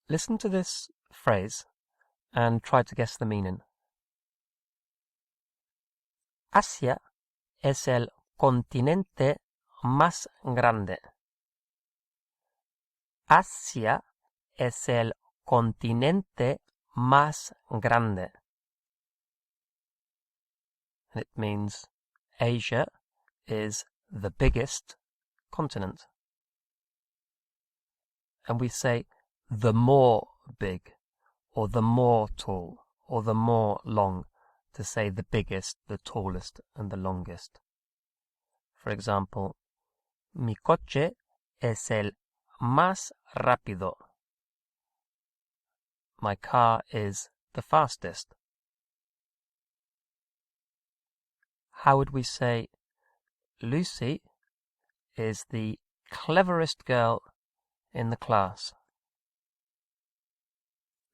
Listen to this phrase and try to guess the meaning. Asia es el continente más grande. Asia es el continente más grande. It means Asia is the biggest continent. And we say the more big, or the more tall, or the more long, to say the biggest, the tallest, and the longest. For example, mi coche es el más rápido. My car is the fastest. How would we say Lucy is the cleverest girl in the class?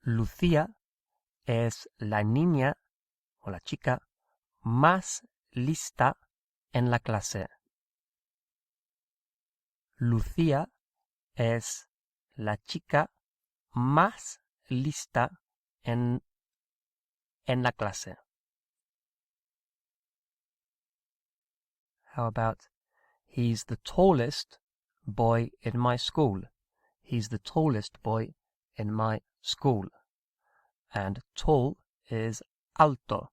Lucía es la niña o la chica más lista en la clase. Lucía es la chica más lista en la clase. How about he's the tallest boy in my school. He's the tallest boy in my school. And tall is alto,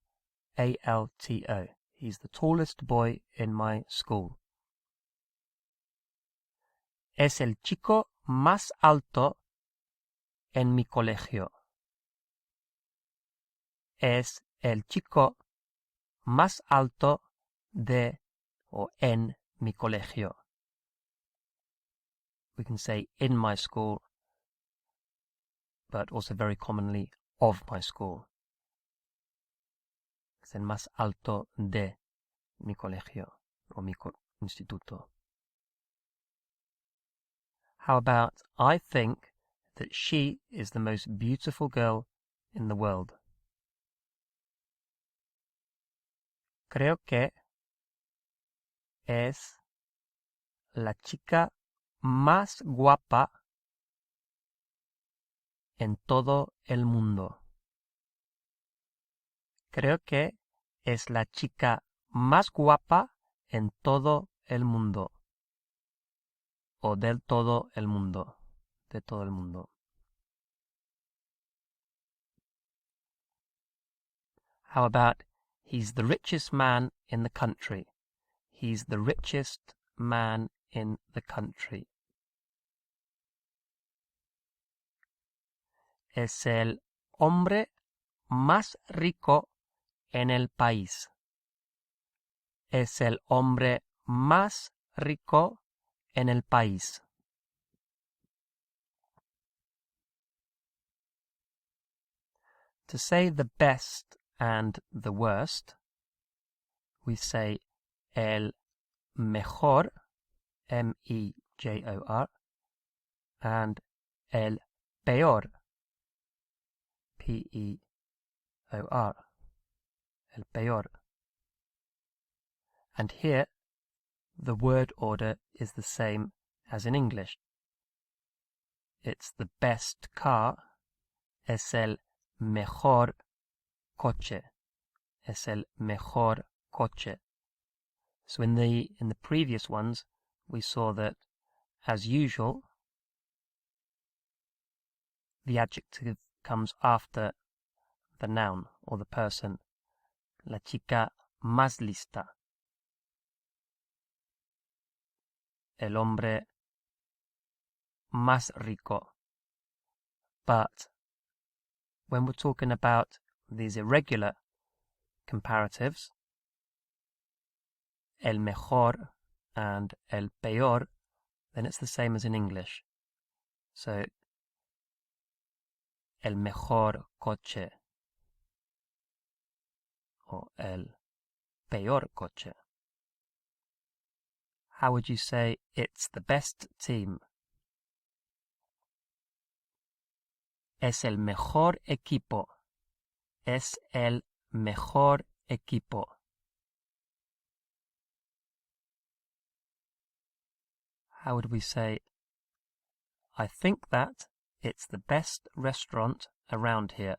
A-L-T-O. He's the tallest boy in my school. Es el chico más alto en mi colegio. Es el chico más alto de o en mi colegio. We can say in my school, but also very commonly of my school. Es el más alto de mi colegio o mi instituto. How about I think that she is the most beautiful girl in the world. Creo que es la chica más guapa en todo el mundo. Creo que es la chica más guapa en todo el mundo. O del todo el mundo. De todo el mundo. How about he's the richest man in the country. He's the richest man in the country. Es el hombre más rico en el país. Es el hombre más rico en el país. To say the best and the worst, we say el mejor, M-E-J-O-R, and el peor, P-E-O-R, el peor. And here, the word order is the same as in English. It's the best car, es el mejor coche, es el mejor coche. So in the previous ones, we saw that, as usual, the adjective comes after the noun or the person. La chica más lista. El hombre más rico. But when we're talking about these irregular comparatives, el mejor and el peor, then it's the same as in English. So, el mejor coche or el peor coche. How would you say it's the best team? Es el mejor equipo. Es el mejor equipo. How would we say, I think that it's the best restaurant around here.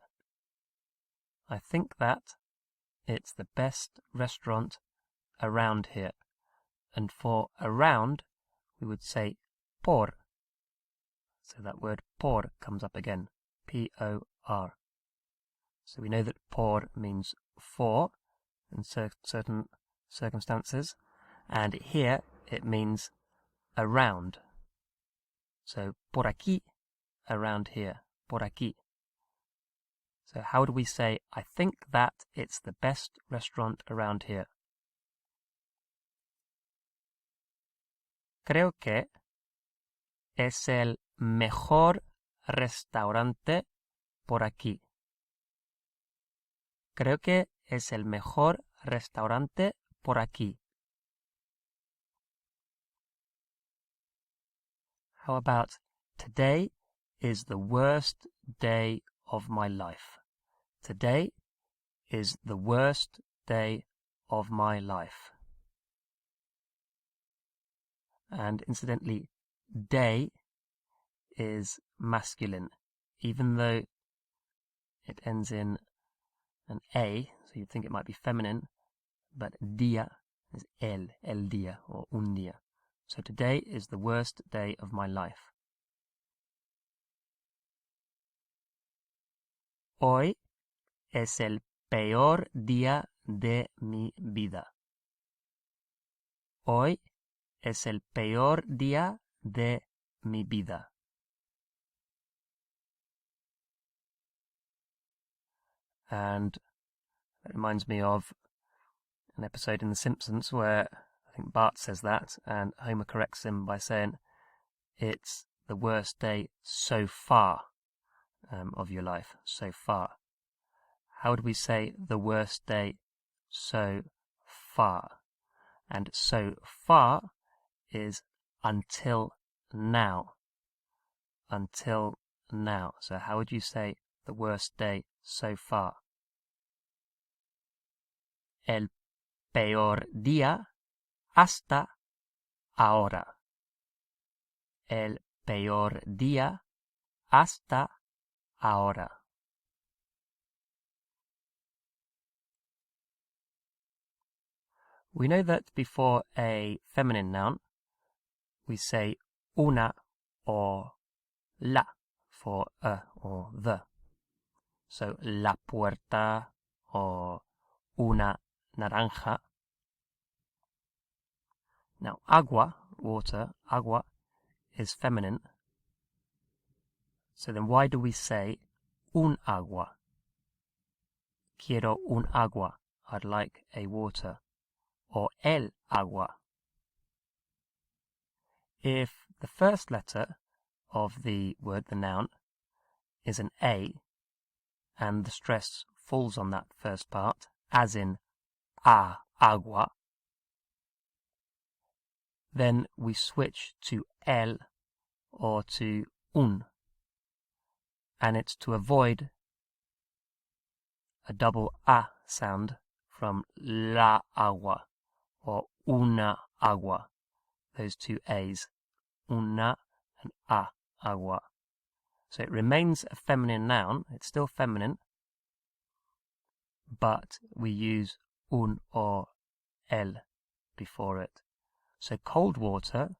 I think that it's the best restaurant around here. And for around, we would say por. So that word por comes up again. P-O-R. So we know that por means for in certain circumstances. And here it means around. So por aquí, around here. Por aquí. So how do we say, I think that it's the best restaurant around here? Creo que es el mejor restaurante por aquí. Creo que es el mejor restaurante por aquí. How about today is the worst day of my life? Today is the worst day of my life. And incidentally, day is masculine, even though it ends in an A, so you'd think it might be feminine, but día is el día, or un día. So today is the worst day of my life. Hoy es el peor día de mi vida. Hoy es el peor día de mi vida. And it reminds me of an episode in The Simpsons where I think Bart says that, and Homer corrects him by saying, it's the worst day so far of your life, so far. How do we say the worst day so far? And so far is until now. Until now. So how would you say the worst day so far? El peor día hasta ahora. El peor día hasta ahora. We know that before a feminine noun, we say una or la for a or the. So la puerta or una naranja. Now agua, water, agua, is feminine. So then why do we say un agua? Quiero un agua. I'd like a water. Or el agua. If the first letter of the word, the noun, is an A, and the stress falls on that first part, as in agua, then we switch to el or to un, and it's to avoid a double a sound from la agua or una agua, those two a's, una and agua. So it remains a feminine noun, it's still feminine, but we use un or el before it. So cold water,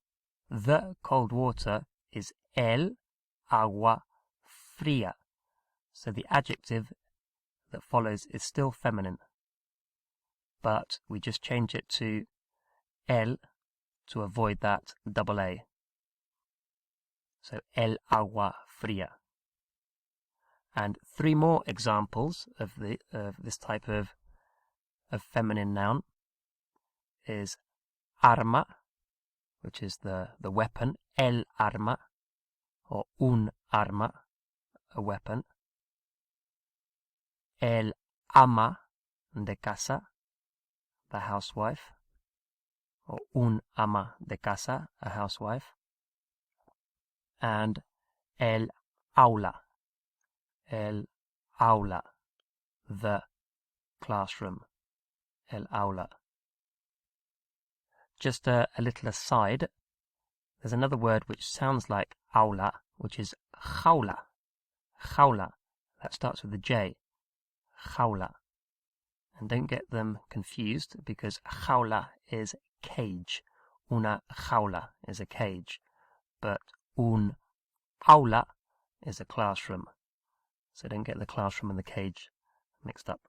the cold water is el agua fría. So the adjective that follows is still feminine, but we just change it to el to avoid that double A. So el agua fría. And three more examples of this type of feminine noun is arma, which is the weapon, el arma, or un arma, a weapon. El ama de casa, the housewife, or un ama de casa, a housewife. And el aula, the classroom, el aula. Just a little aside, there's another word which sounds like aula, which is jaula. Jaula. That starts with a J. Jaula. And don't get them confused because jaula is cage. Una jaula is a cage. But un aula is a classroom. So don't get the classroom and the cage mixed up.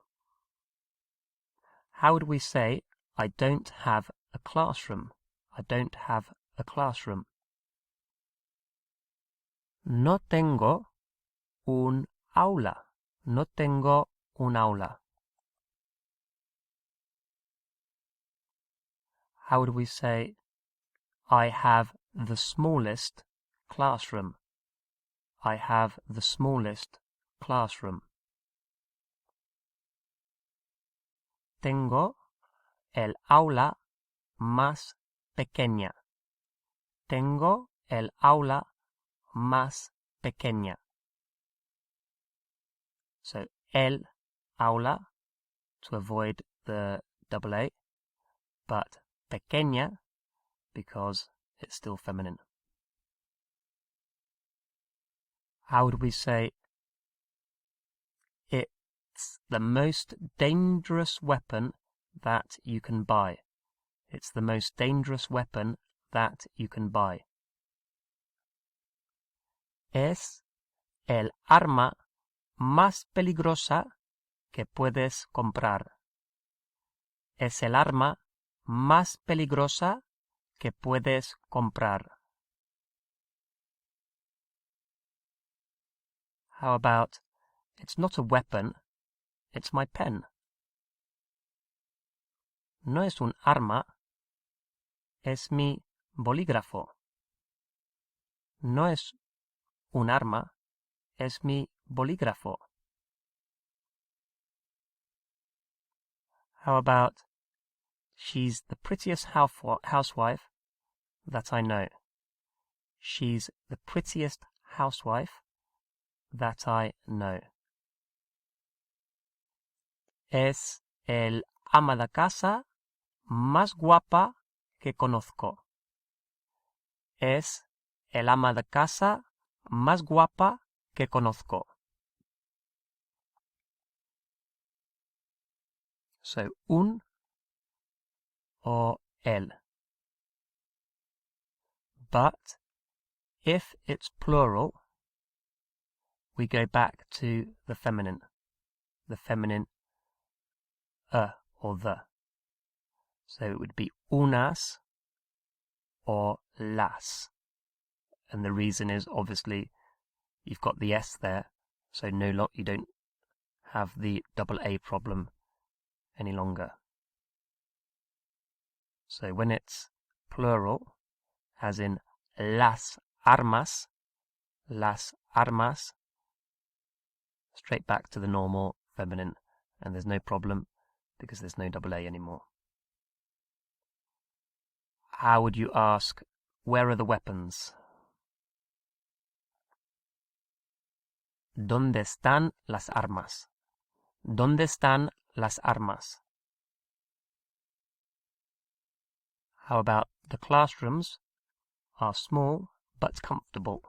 How would we say, I don't have a classroom? I don't have a classroom. No tengo un aula. No tengo un aula. How would we say, I have the smallest classroom? I have the smallest classroom. Tengo el aula más pequeña. Tengo el aula más pequeña. So, el aula, to avoid the double A, but pequeña, because it's still feminine. How would we say, it's the most dangerous weapon that you can buy? It's the most dangerous weapon that you can buy. Es el arma más peligrosa que puedes comprar. Es el arma más peligrosa que puedes comprar. How about, it's not a weapon, it's my pen. No es un arma, es mi bolígrafo. No es un arma, es mi bolígrafo. How about, she's the prettiest housewife that I know. She's the prettiest housewife that I know. Es el ama de casa más guapa que conozco. Es el ama de casa más guapa que conozco. So, un or el. But if it's plural, we go back to the feminine or the. So it would be unas or las. And the reason is obviously you've got the S there, so you don't have the double A problem any longer. So when it's plural, as in las armas, straight back to the normal feminine, and there's no problem because there's no double A anymore. How would you ask, where are the weapons? ¿Dónde están las armas? ¿Dónde están las armas? How about the classrooms are small but comfortable?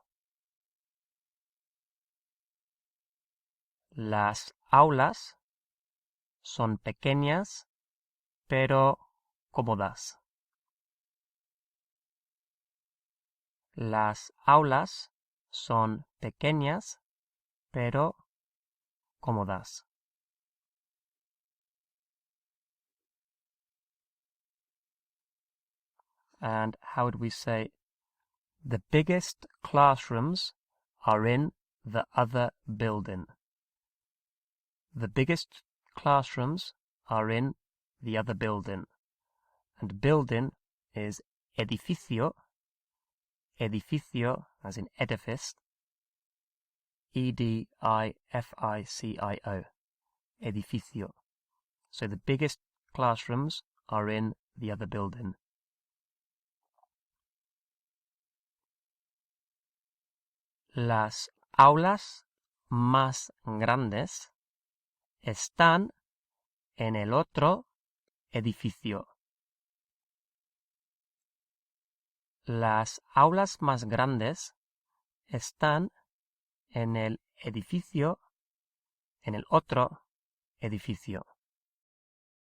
Las aulas son pequeñas pero cómodas. Las aulas son pequeñas pero cómodas. And how would we say, the biggest classrooms are in the other building? The biggest classrooms are in the other building. And building is edificio, as in edifice, edificio, edificio. So the biggest classrooms are in the other building. Las aulas más grandes están en el otro edificio. Las aulas más grandes están en el edificio, en el otro edificio.